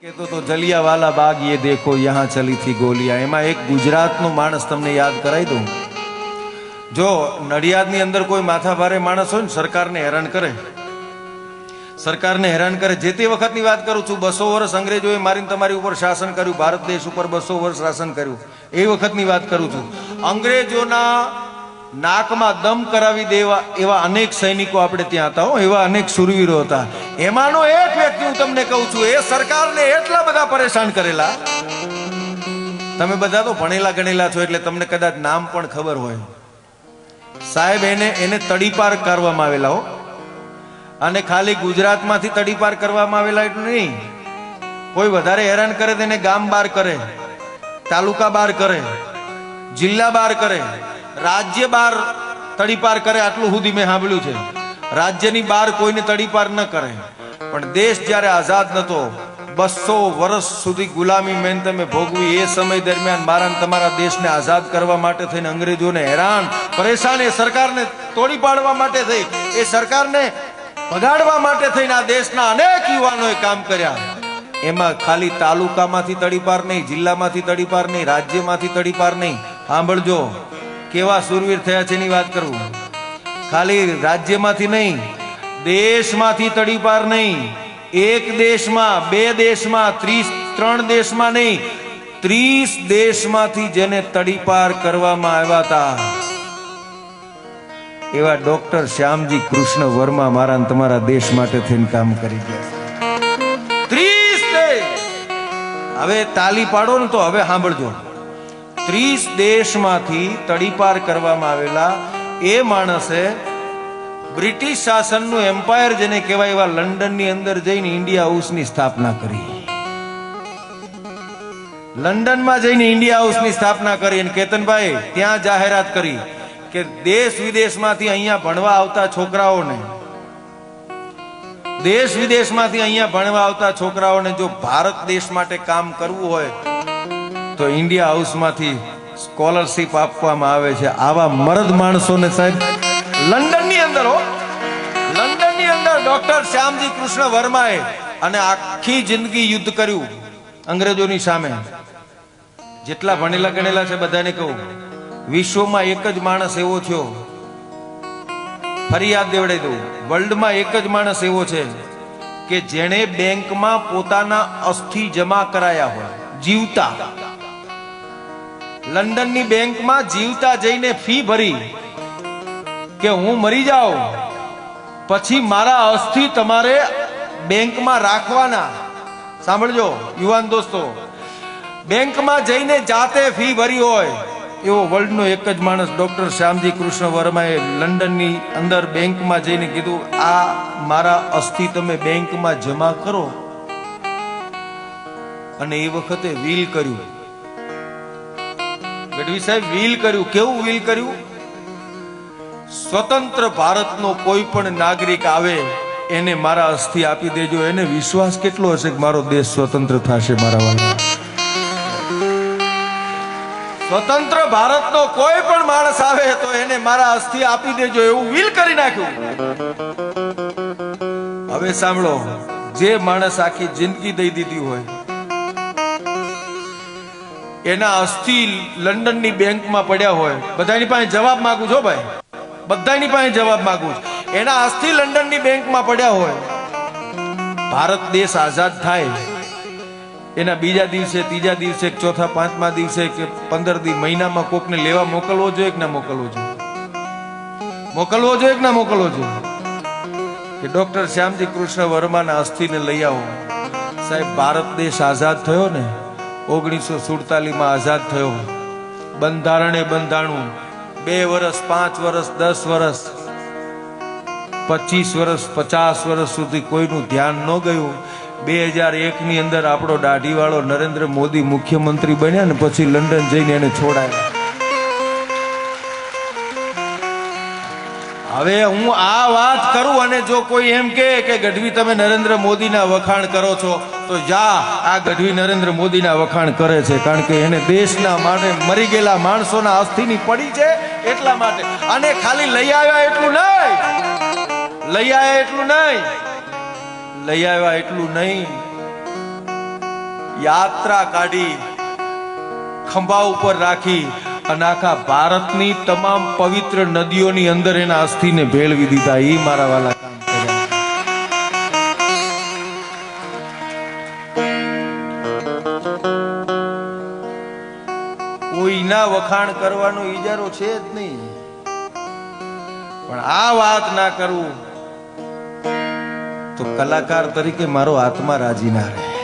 तो जलियावाला बाग ये देखो यहाँ चली थी गोलियां। एमा एक गुजरातનો માણસ તમને યાદ કરાવી દઉં। જો નડિયાદની અંદર કોઈ માથાભારે માણસ હોય ને સરકારને હેરાન કરે જે તે વખતની વાત કરું છું। 200 વર્ષ અંગ્રેજોએ મારીને તમારી ઉપર શાસન કર્યું, ભારત દેશ ઉપર 200 વર્ષ શાસન કર્યું, એ વખતની વાત કરું છું। અંગ્રેજોના નાકમાં દમ કરાવી દેવા એવા અનેક સૈનિકો આપણે ત્યાં હતા, એવા અનેક શૂરવીરો હતા। એમાંનો એક વ્યક્તિ હું તમને કહું છું, એ સરકારને એટલા બધા પરેશાન કરેલા। તમે બધા તો ભણેલા ગણેલા છો એટલે તમને કદાચ નામ પણ ખબર હોય। સાહેબ એને તડીપાર કરવામાં આવેલા હો। અને ખાલી ગુજરાતમાંથી તડીપાર કરવામાં આવેલા એટલું નહીં, કોઈ વધારે હેરાન કરે તેને ગામ બહાર કરે, તાલુકા બહાર કરે, જિલ્લા બહાર કરે, રાજ્ય બહાર તડીપાર કરે। આટલું સુધી મેં સાંભળ્યું છે। રાજ્યની બહાર કોઈને તડીપાર ન કરે। પણ દેશ જ્યારે આઝાદ નતો, 200 વર્ષ સુધી ગુલામી મેં તમે ભોગવી, એ સમય દરમિયાન મારા તમારા દેશને આઝાદ કરવા માટે થઈને અંગ્રેજોને હેરાન પરેશાન, એ સરકારને તોડી પાડવા માટે થઈ, એ સરકારને ભગાડવા માટે થઈને આ દેશના અનેક યુવાનોએ કામ કર્યા। એમાં ખાલી તાલુકામાંથી તડીપાર નહીં, જિલ્લામાંથી તડીપાર નહીં, રાજ્યમાંથી તડીપાર નહીં। સાંભળજો કેવા સુરવીર થયા છે એની વાત કરું। ખાલી રાજ્યમાંથી નહીં, દેશમાંથી તડીપાર નહીં। એક દેશમાં, 2 દેશમાં, 3 દેશમાં નહીં, 30 દેશમાંથી જેને તડીપાર કરવામાં આવ્યા હતા, એવા ડોક્ટર શ્યામજી કૃષ્ણ વર્મા મારા અને તમારા દેશ માટે થઈને કામ કરી ગયા। 30 દેશ। હવે તાલી પાડો ને તો હવે સાંભળજો, 30 દેશમાંથી તડીપાર કરવામાં આવેલા એ માણસે બ્રિટિશ શાસનનું એમ્પાયર જેને કહેવાય એવા લંડનની અંદર જઈને ઇન્ડિયા હાઉસની સ્થાપના કરી। લંડનમાં જઈને ઇન્ડિયા હાઉસની સ્થાપના કરી અને કેતનભાઈ ત્યાં જાહેરાત કરી કે દેશ વિદેશમાંથી અહીંયા ભણવા આવતા છોકરાઓને, દેશ વિદેશમાંથી અહીંયા ભણવા આવતા છોકરાઓને જો ભારત દેશ માટે કામ કરવું હોય તો ઇન્ડિયા હાઉસમાંથી સ્કોલરશિપ આપવામાં આવે છે। આવા મરદ માણસોને સાહેબ લંડનની અંદર લંડનની અંદર ડોક્ટર શ્યામજી કૃષ્ણ વર્માએ અને આખી જિંદગી યુદ્ધ કર્યું અંગ્રેજોની સામે। જેટલા ભણેલા ગણેલા છે બધાને કહું, વિશ્વમાં એક જ માણસ એવો થયો, ફરિયાદ દેવડાવી દઉં, વર્લ્ડમાં એક જ માણસ એવો છે કે જેણે બેંકમાં પોતાના અસ્થિ જમા કરાયા હોય જીવતા। લંડનની બેંકમાં જીવતા જઈને ફી ભરી કે હું મરી જાઉં પછી મારા અસ્થિ તમારે બેંકમાં રાખવાના। સાંભળજો યુવાન દોસ્તો, બેંકમાં જઈને જાતે ફી ભરી હોય એવો વર્લ્ડનો એક જ માણસ ડોક્ટર શ્યામજી કૃષ્ણ વર્માએ લંડનની અંદર બેંકમાં જઈને કીધું, આ મારા અસ્થિ તમે બેંકમાં જમા કરો। અને એ વખતે વીલ કર્યું, ગઢવી સાહેબ વીલ કર્યું। કેવું વીલ કર્યું? સ્વતંત્ર ભારતનો કોઈ પણ નાગરિક આવે એને મારા અસ્થિ આપી દેજો। એને વિશ્વાસ કેટલો હશે કે મારો દેશ સ્વતંત્ર થશે? મારા વાળા, સ્વતંત્ર ભારતનો કોઈ પણ માણસ આવે તો એને મારા અસ્થિ આપી દેજો, એવું વીલ કરી નાખ્યું। હવે સાંભળો, જે માણસ આખી જિંદગી દઈ દીધી હોય એના અસ્થિ લંડનની બેંકમાં પડ્યા હોય, બધાની પાસે જવાબ માંગુ છો ભાઈ, બધાની પાસે જવાબ માંગુ છું, એના અસ્થિ લંડનની બેંકમાં પડ્યા હોય, ભારત દેશ આઝાદ થાય એના બીજા દિવસે, ત્રીજા દિવસે, ચોથા, પાંચમા દિવસે કે 15 મહિનામાં કોકને લેવા મોકલવો જોઈએ કે ના મોકલવો જોઈએ? મોકલવો જોઈએ કે ના મોકલવો જોઈએ? કે ડોક્ટર શ્યામજી કૃષ્ણ વર્માના અસ્થિને લઈ આવો। સાહેબ, ભારત દેશ આઝાદ થયો ને 1947માં આઝાદ થયો, બંધારણે બંધાણું, 2 વર્ષ, 5 વર્ષ, 10 વર્ષ, 25 વર્ષ, 50 વર્ષ સુધી કોઈનું ધ્યાન ન ગયું। 2001ની અંદર આપણો દાઢીવાળો નરેન્દ્ર મોદી મુખ્યમંત્રી બન્યા ને પછી લંડન જઈને એને છોડાયા। હવે હું આ વાત કરું અને જો કોઈ એમ કે ગઢવી તમે નરેન્દ્ર મોદીના વખાણ કરો છો, તો જા, આ ગઢવી નરેન્દ્ર મોદીના વખાણ કરે છે કારણ કે એને દેશના માટે મરી ગયેલા માણસોના અસ્થિની પડી છે એટલા માટે। અને ખાલી લઈ આવ્યા એટલું નહીં, લઈ આવ્યા એટલું નહીં, યાત્રા કાઢી ખંભા ઉપર રાખી અને આખા ભારતની તમામ પવિત્ર નદીઓની અંદર એના અસ્થિને ભેળવી દીધા. એ મારા વાલા કામ કર્યા. કોઈના વખાણ કરવાનો ઈજારો છે જ નહીં, પણ આ વાત ના કરવું તો કલાકાર તરીકે મારો આત્મા રાજી ના રહે.